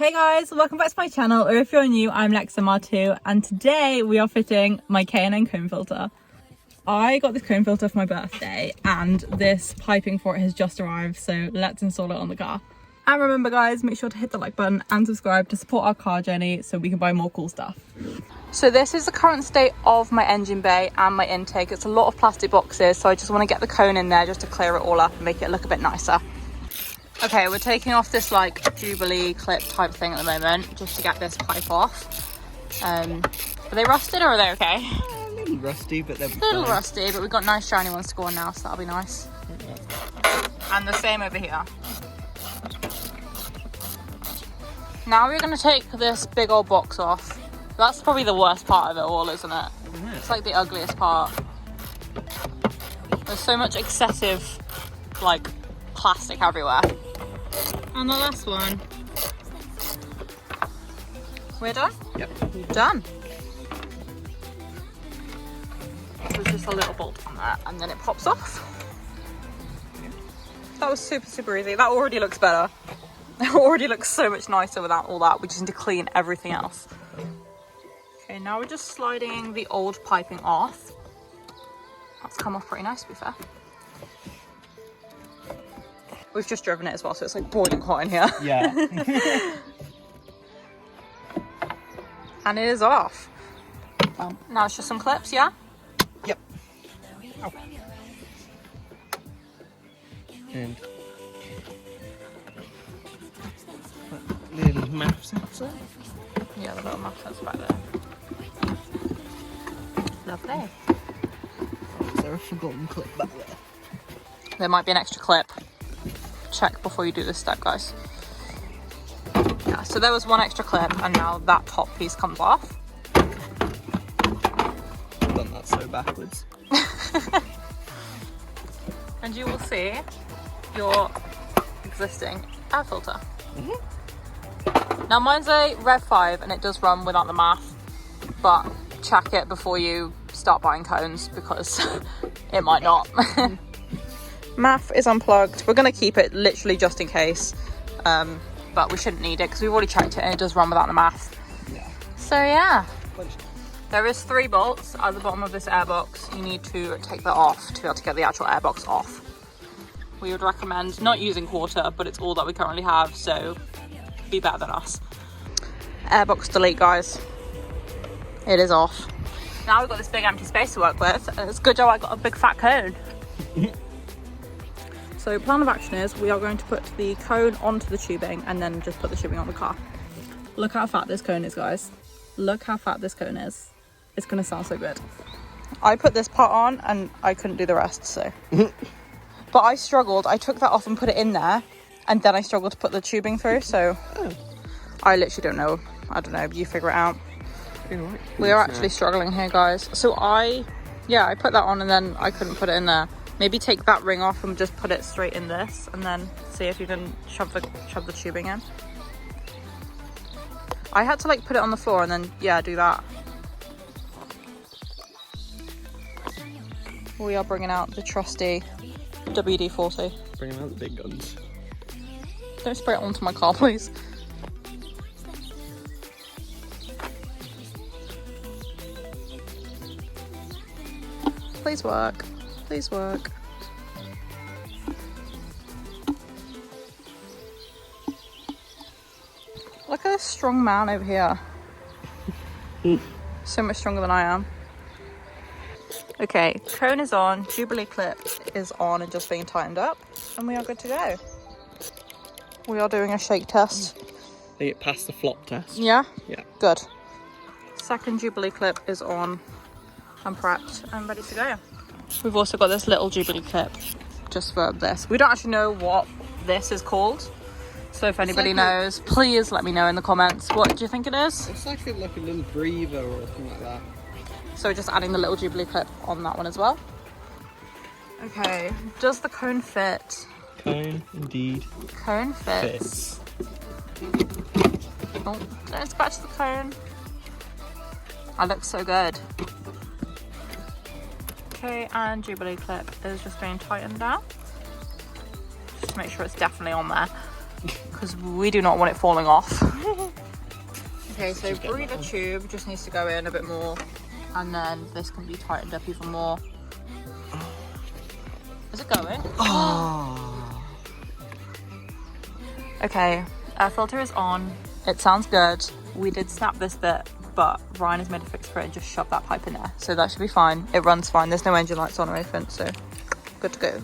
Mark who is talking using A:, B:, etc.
A: Hey guys, welcome back to my channel, or if you're new, I'm Toyota MR2 and today we are fitting my K&N cone filter. I got this cone filter for my birthday and this piping for it has just arrived, so let's install it on the car. And remember guys, make sure to hit the like button and subscribe to support our car journey so we can buy more cool stuff. So this is the current state of my engine bay and my intake. It's a lot of plastic boxes, so I just want to get the cone in there just to clear it all up and make it look a bit nicer. Okay, we're taking off this like Jubilee clip type thing at the moment just to get this pipe off. Are they rusted or are they okay?
B: A little rusty, but they're
A: a little rusty, but we've got nice shiny ones to go on now, so that'll be nice. And the same over here. Now we're going to take this big old box off. That's probably the worst part of it all, isn't it? It's like the ugliest part. There's so much excessive like plastic everywhere. And the last one. We're done?
B: Yep.
A: Done. There's just a little bolt on there and then it pops off. That was super easy. That already looks better. It already looks so much nicer without all that. We just need to clean everything else. Okay, now we're just sliding the old piping off. That's come off pretty nice, to be fair. We've just driven it as well, so it's like boiling hot in here.
B: Yeah.
A: And it is off. Now it's just some clips, yeah?
B: Yep. Oh. And little map sensor.
A: Yeah, the little map sensor back there. Lovely.
B: Is there a forgotten clip back there?
A: There might be an extra clip. Check before you do this step, guys. Yeah, so there was one extra clip and now that top piece comes off.
B: I've done that so backwards.
A: And you will see your existing air filter. Now mine's a Rev 5 and it does run without the math, but check it before you start buying cones because it might not. Math is unplugged. We're going to keep it literally just in case, but we shouldn't need it because we've already checked it and it does run without the math.
B: Yeah.
A: So yeah, there is 3 bolts at the bottom of this airbox. You need to take that off to be able to get the actual airbox off. We would recommend not using quarter, but it's all that we currently have, so be better than us. Airbox delete, guys. It is off. Now we've got this big empty space to work with, and it's a good job I got a big fat cone. So plan of action is we are going to put the cone onto the tubing and then just put the tubing on the car. Look how fat this cone is, guys. Look how fat this cone is. It's going to sound so good. I put this part on and I couldn't do the rest, so. But I struggled. I took that off and put it in there and then I struggled to put the tubing through, so I literally don't know. I don't know. You figure it out.
B: Right.
A: We are actually struggling here, guys. So I put that on and then I couldn't put it in there. Maybe take that ring off and just put it straight in this and then see if you can shove the tubing in. I had to like put it on the floor and then, yeah, do that. We are bringing out the trusty WD-40.
B: Bringing out the big guns.
A: Don't spray it onto my car, please. Please work. Please work. Look at this strong man over here. So much stronger than I am. Okay, cone is on, Jubilee clip is on and just being tightened up, and we are good to go. We are doing a shake test.
B: They get past the flop test.
A: Yeah?
B: Yeah.
A: Good. Second Jubilee clip is on and prepped and ready to go. We've also got this little Jubilee clip just for this. We don't actually know what this is called, so if anybody knows, please let me know in the comments. What do you think it is?
B: It's like a little breather or something like that.
A: So we're just adding the little Jubilee clip on that one as well. Okay, does the cone fit?
B: Cone, indeed.
A: Cone fits. Oh, don't scratch the cone. That looks so good. Okay, and Jubilee clip is just being tightened down. Just to make sure it's definitely on there. because we do not want it falling off. Okay, so breather tube just needs to go in a bit more, and then this can be tightened up even more. Is it going?
B: Oh.
A: Okay, air filter is on. It sounds good. We did snap this bit, but Ryan has made a fix for it and just shoved that pipe in there. So that should be fine. It runs fine. There's no engine lights on or anything, so good to go.